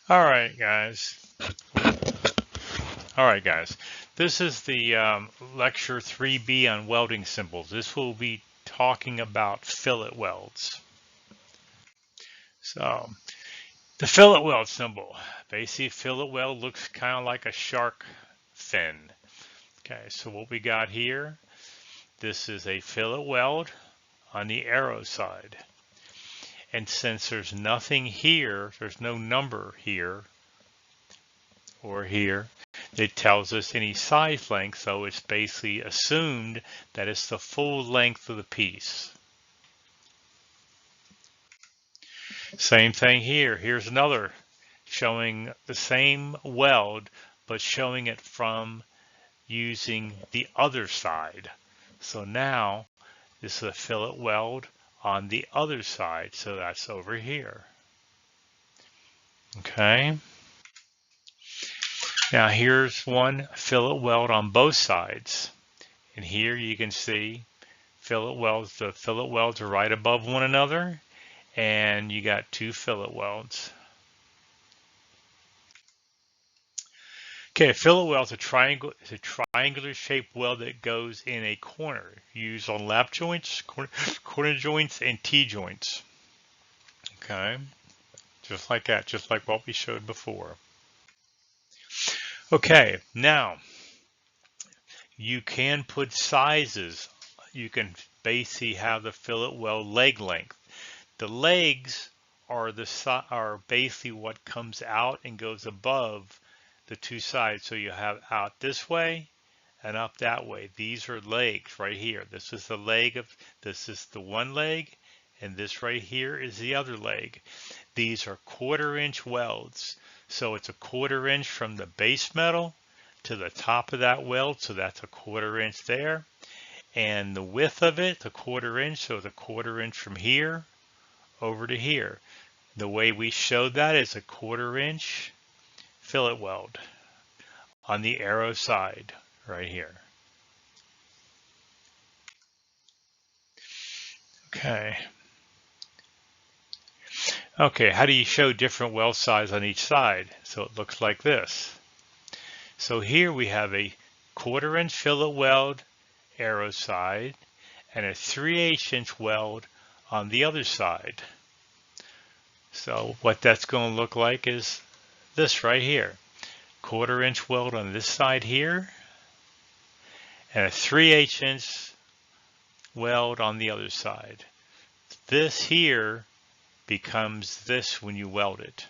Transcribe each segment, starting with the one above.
All right, guys. All right, guys. This is the lecture 3B on welding symbols. This will be talking about fillet welds. So, the fillet weld symbol. Basically, fillet weld looks kind of like a shark fin. Okay, so what we got here, this is a fillet weld on the arrow side. And since there's nothing here, there's no number here or here, it tells us any size length, so it's basically assumed that it's the full length of the piece. Same thing here. Here's another showing the same weld, but showing it from using the other side. So now this is a fillet weld on the other side, so that's over here. Okay. Now here's one fillet weld on both sides. And here you can see fillet welds. The fillet welds are right above one another, and you got two fillet welds. Okay, a fillet weld is a triangular shaped weld that goes in a corner, used on lap joints, corner joints, and T-joints. Okay, just like that, just like what we showed before. Okay, now you can put sizes. You can basically have the fillet weld leg length. The legs are basically what comes out and goes above the two sides. So you have out this way and up that way. These are legs right here. This is this is the one leg, and this right here is the other leg. These are 1/4 inch welds. So it's a 1/4 inch from the base metal to the top of that weld. So that's a 1/4 inch there. And the width of it, a 1/4 inch. So it's a 1/4 inch from here over to here. The way we showed that is a 1/4 inch fillet weld on the arrow side right here. Okay. Okay, how do you show different weld size on each side? So it looks like this. So here we have a 1/4 inch fillet weld arrow side and a 3/8 inch weld on the other side. So what that's going to look like is this right here. 1/4 inch weld on this side here and a 3/8 inch weld on the other side. This here becomes this when you weld it.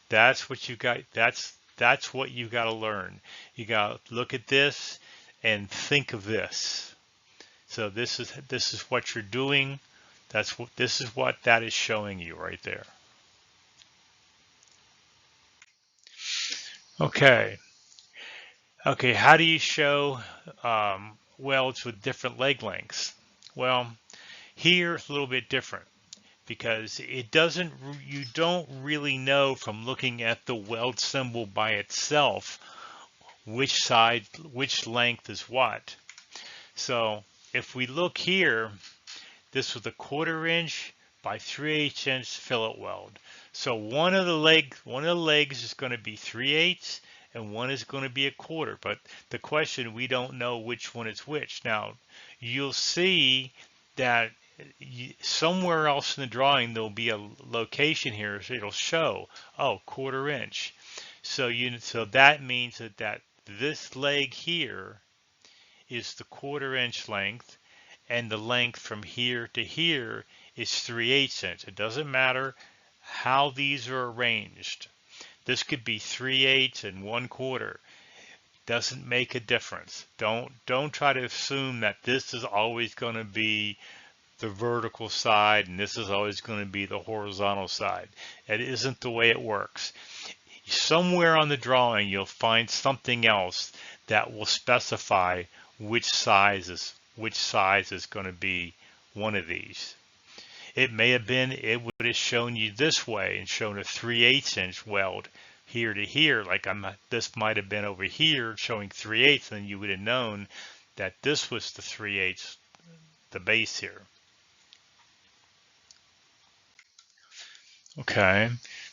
That's what you got. That's what you got to learn. You got to look at this and think of this. So this is what you're doing. This is what that is showing you right there. Okay. Okay. How do you show welds with different leg lengths? Well, here it's a little bit different because you don't really know from looking at the weld symbol by itself which length is what. So if we look here, this was a 1/4 inch by 3/8 inch fillet weld. So one of the legs is going to be 3/8 and one is going to be a 1/4. But the question, we don't know which one is which. Now you'll see that somewhere else in the drawing there'll be a location here, so it'll show 1/4 inch. So that means that this leg here is the 1/4 inch length, and the length from here to here is 3/8 inch. It doesn't matter how these are arranged. This could be 3/8 and 1/4. Doesn't make a difference. Don't try to assume that this is always going to be the vertical side and this is always going to be the horizontal side. It isn't the way it works. Somewhere on the drawing you'll find something else that will specify which size is going to be one of these. It would have shown you this way and shown a 3/8 inch weld here to here, like this might have been over here showing 3/8, and you would have known that this was the 3/8, the base here. Okay,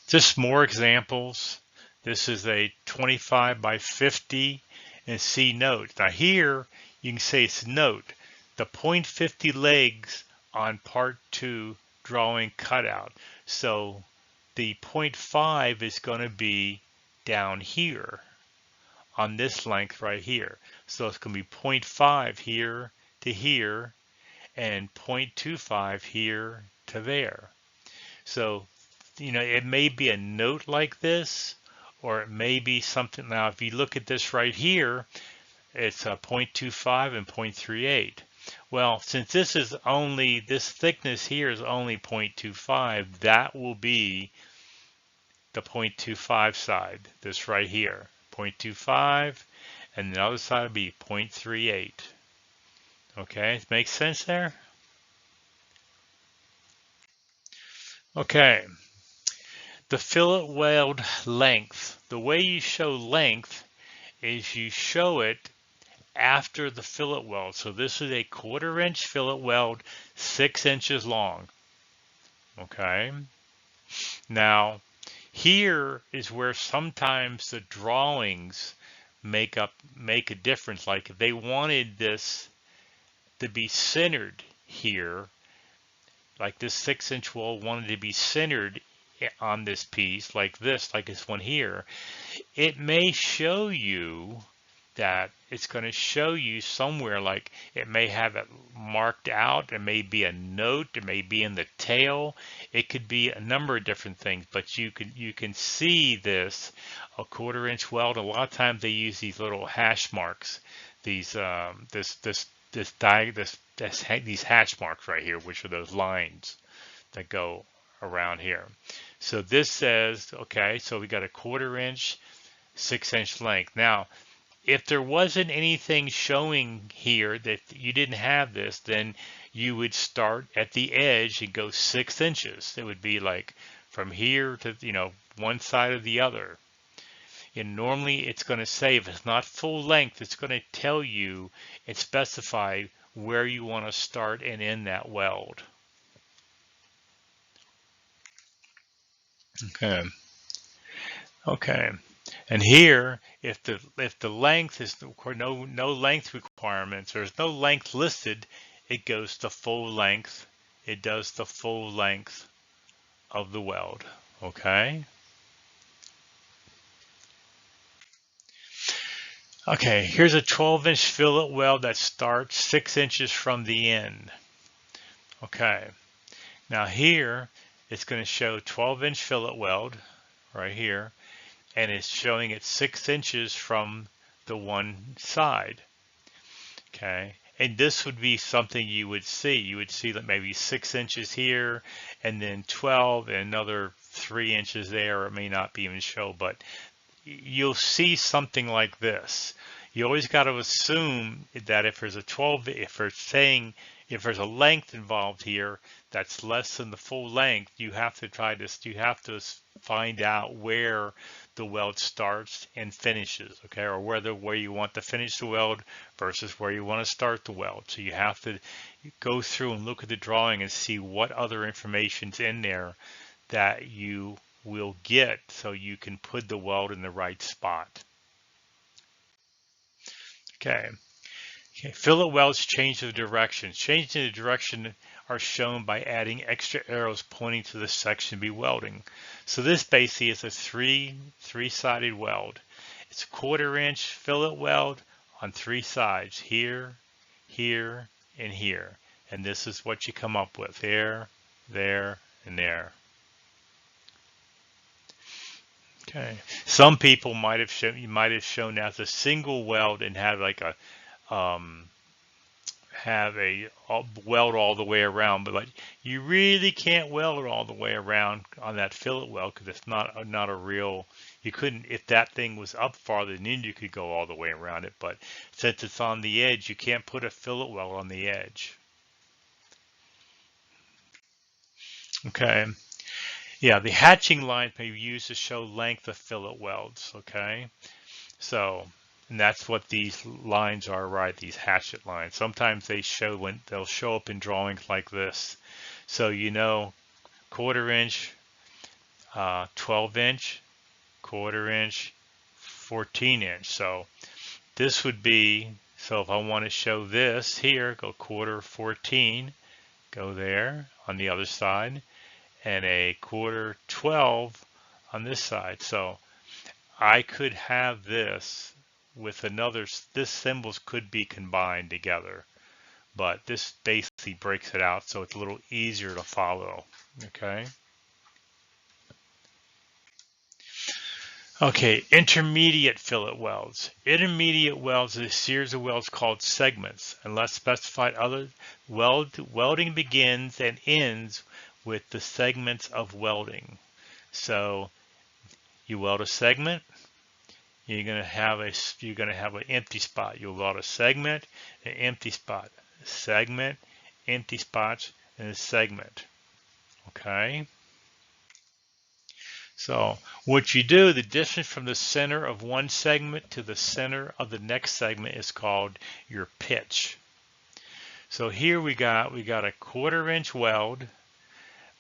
Just more examples. This is a 25 by 50 and C note. Now here you can say it's note. The .50 legs on part 2 drawing cutout. So the .5 is going to be down here on this length right here. So it's going to be .5 here to here and .25 here to there. So, it may be a note like this, or it may be something. Now, if you look at this right here, it's a .25 and .38. Well, since this thickness here is only .25, that will be the .25 side, this right here, .25, and the other side will be .38. Okay, makes sense there? Okay, the fillet weld length. The way you show length is you show it after the fillet weld. So this is a 1/4 inch fillet weld, 6 inches long. Okay. Now, here is where sometimes the drawings make a difference. Like if they wanted this to be centered here, like this 6-inch weld wanted to be centered on this piece, like this one here, it may show you that it's going to show you somewhere, like it may have it marked out. It may be a note. It may be in the tail. It could be a number of different things, but you can see this a 1/4 inch weld. A lot of times they use these little hash marks, these these hash marks right here, which are those lines that go around here. So this says, okay, so we got a 1/4 inch, 6-inch length. Now, if there wasn't anything showing here that you didn't have this, then you would start at the edge and go 6 inches. It would be like from here to, one side or the other. And normally it's going to say, if it's not full length, it's going to tell you and specify where you want to start and end that weld. Okay. Okay. And here, if the length is no length requirements, there's no length listed, it goes to full length. It does the full length of the weld. Okay. Okay, here's a 12-inch fillet weld that starts 6 inches from the end. Okay. Now here, it's going to show 12-inch fillet weld right here, and it's showing it 6 inches from the one side. Okay, and this would be something you would see. You would see that maybe 6 inches here, and then 12, and another 3 inches there. It may not be even show, but you'll see something like this. You always got to assume that if there's if there's a length involved here that's less than the full length, you have to find out where the weld starts and finishes, okay, or where you want to finish the weld versus where you want to start the weld. So you have to go through and look at the drawing and see what other information's in there that you will get so you can put the weld in the right spot. Okay. Okay, fillet welds change the direction. Changing the direction are shown by adding extra arrows pointing to the section to be welding. So this basically is a three-sided weld. It's a 1/4 inch fillet weld on 3 sides, here, here, and here. And this is what you come up with, there, there, and there. Okay. Some people might have shown as a single weld and have like a weld all the way around, but you really can't weld it all the way around on that fillet weld because it's not a real. You couldn't, if that thing was up farther, then you could go all the way around it. But since it's on the edge, you can't put a fillet weld on the edge. Okay. Yeah, the hatching line may be used to show length of fillet welds. Okay. So, and that's what these lines are, right? These hatchet lines. Sometimes they'll show up in drawings like this. So 1/4 inch 12 inch, quarter inch, 14 inch. So this would be, so if I want to show this here, go quarter 14, go there on the other side, and a quarter 12 on this side. So I could have this with another, this symbols could be combined together, but this basically breaks it out so it's a little easier to follow. Okay. Okay, intermediate fillet welds. Intermediate welds is a series of welds called segments. Unless specified other, welding begins and ends with the segments of welding. So you weld a segment, you're gonna have an empty spot. You'll weld a segment, an empty spot, segment, empty spots, and a segment. Okay. So what you do, the distance from the center of one segment to the center of the next segment is called your pitch. So here we got a quarter inch weld.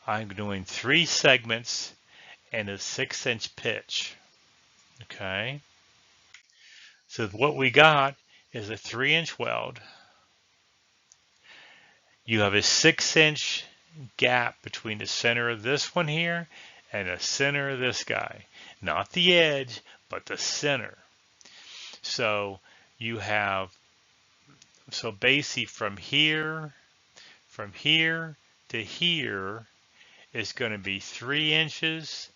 I'm doing 3 segments and a 6-inch pitch. Okay. So what we got is a 3-inch weld. You have a 6-inch gap between the center of this one here and the center of this guy. Not the edge, but the center. So you have, so basically from here to here is going to be 3 inches.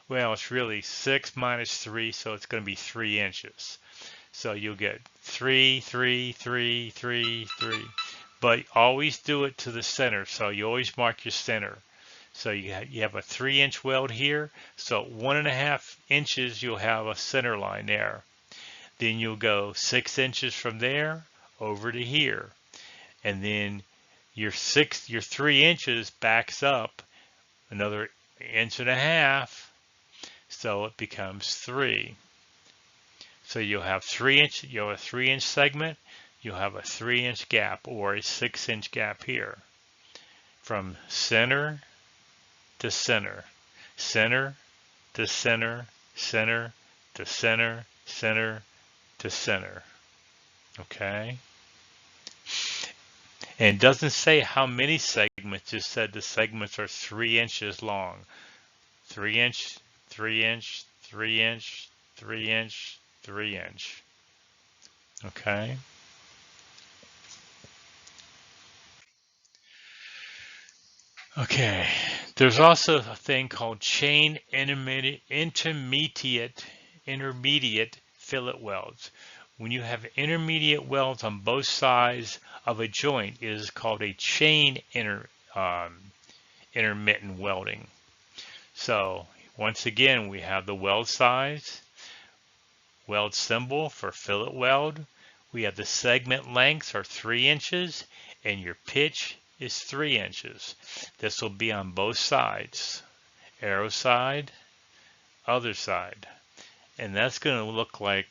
Well, it's really 6 minus 3, so it's going to be 3 inches. So you'll get 3, 3, 3, 3, 3. But always do it to the center. So you always mark your center. So you have a 3-inch weld here. So 1.5 inches, you'll have a center line there. Then you'll go 6 inches from there over to here. And then your 3 inches backs up another 1.5 inches. So it becomes 3. So you'll have 3-inch, you'll have a 3-inch segment, you'll have a 3-inch gap or a 6-inch gap here. From center to center, center to center, center to center, center to center. Okay? And it doesn't say how many segments, just said the segments are 3 inches long. 3 inch, 3 inch, 3 inch, 3 inch, 3 inch. Okay. Okay. There's also a thing called chain intermediate fillet welds. When you have intermediate welds on both sides of a joint, it is called a chain intermittent welding. So once again, we have the weld size, weld symbol for fillet weld. We have the segment lengths are 3 inches and your pitch is 3 inches. This will be on both sides, arrow side, other side. And that's going to look like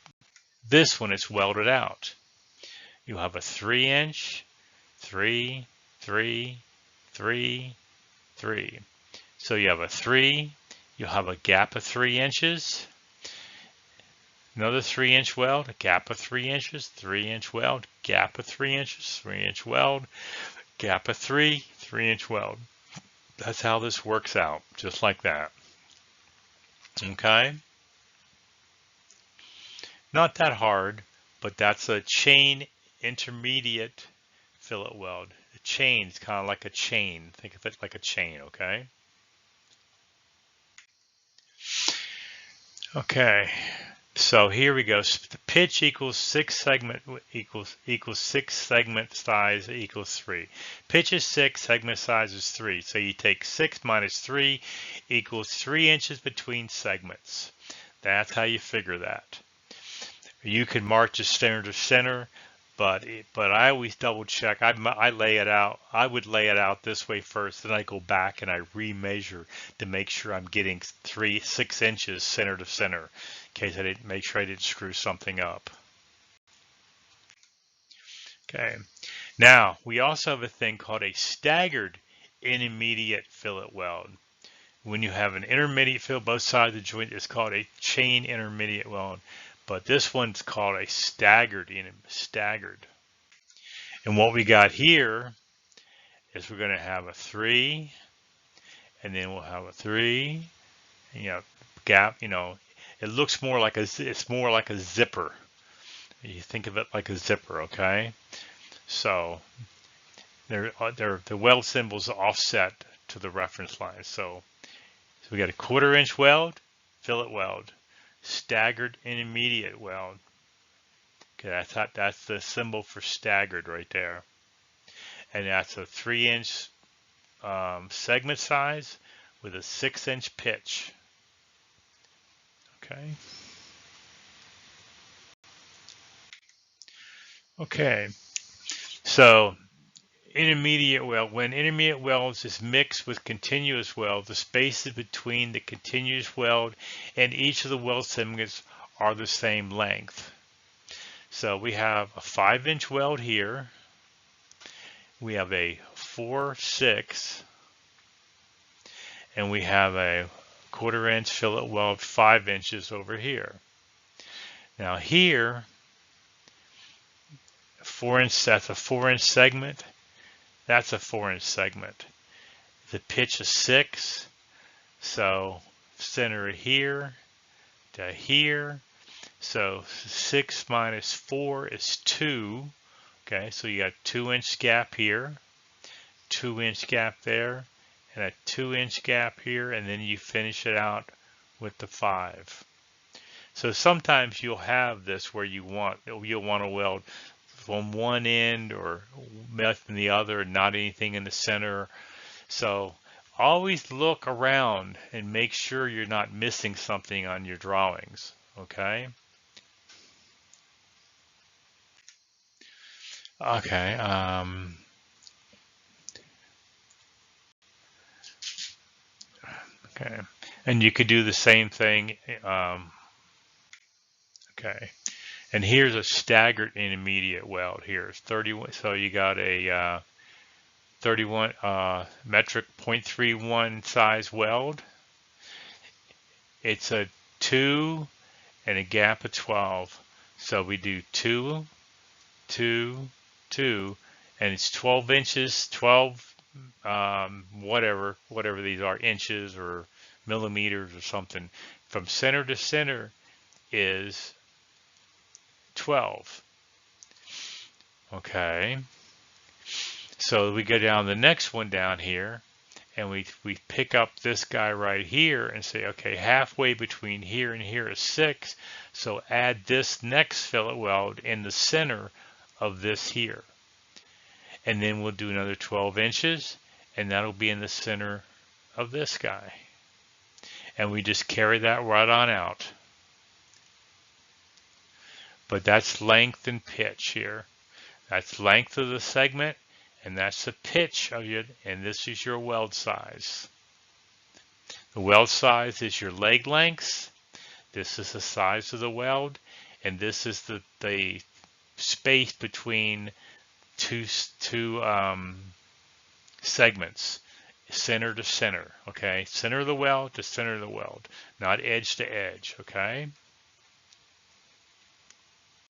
this when it's welded out. You have a 3-inch, 3, 3, 3, 3. So you have a 3, you'll have a gap of 3 inches, another 3-inch weld, a gap of 3 inches, 3-inch weld, gap of 3 inches, 3-inch weld, gap of 3, 3-inch weld. That's how this works out, just like that. Okay? Not that hard, but that's a chain intermediate fillet weld. A chain is kind of like a chain. Think of it like a chain, okay? Okay, so here we go. The pitch equals 6 segment equals 6 segment size equals 3. Pitch is 6, segment size is 3. So you take 6 minus 3 equals 3 inches between segments. That's how you figure that. You can mark just center to center, but I always double check. I lay it out. I would lay it out this way first, then I go back and I remeasure to make sure I'm getting 6 inches center to center, in case I didn't make sure I didn't screw something up. Okay. Now we also have a thing called a staggered intermediate fillet weld. When you have an intermediate fillet both sides of the joint, it's called a chain intermediate weld. But this one's called a staggered. And what we got here is we're going to have a 3, and then we'll have a 3, gap. It looks more like it's more like a zipper. You think of it like a zipper, okay? So the weld symbols offset to the reference line. So we got a 1/4 inch weld, fillet weld, staggered intermediate weld. Okay, that's the symbol for staggered right there. And that's a 3-inch segment size with a 6-inch pitch. Okay. Okay. So intermediate weld. When intermediate welds is mixed with continuous weld, the spaces between the continuous weld and each of the weld segments are the same length. So we have a 5-inch weld here. We have a 4/6, and we have a 1/4 inch fillet weld 5 inches over here. Now here, 4-inch, that's a 4-inch segment. That's a 4-inch segment. The pitch is 6, so center it here to here. So 6 minus 4 is 2. Okay, so you got 2-inch gap here, 2-inch gap there, and a 2-inch gap here, and then you finish it out with the 5. So sometimes you'll have this where you'll want to weld from one end or from the other, not anything in the center. So always look around and make sure you're not missing something on your drawings. Okay. Okay. Okay. And you could do the same thing. Okay. And here's a staggered intermediate weld here. It's 31. So you got a 31 metric 0.31 size weld. It's a 2 and a gap of 12. So we do 2, 2, 2, and it's 12 inches, 12 whatever these are, inches or millimeters or something. From center to center is 12. Okay. So we go down the next one down here, and we pick up this guy right here and say, okay, halfway between here and here is 6. So add this next fillet weld in the center of this here. And then we'll do another 12 inches, and that'll be in the center of this guy. And we just carry that right on out. But that's length and pitch here. That's length of the segment, and that's the pitch of it, and this is your weld size. The weld size is your leg length. This is the size of the weld, and this is the space between two segments, center to center. Okay, center of the weld to center of the weld, not edge to edge. Okay.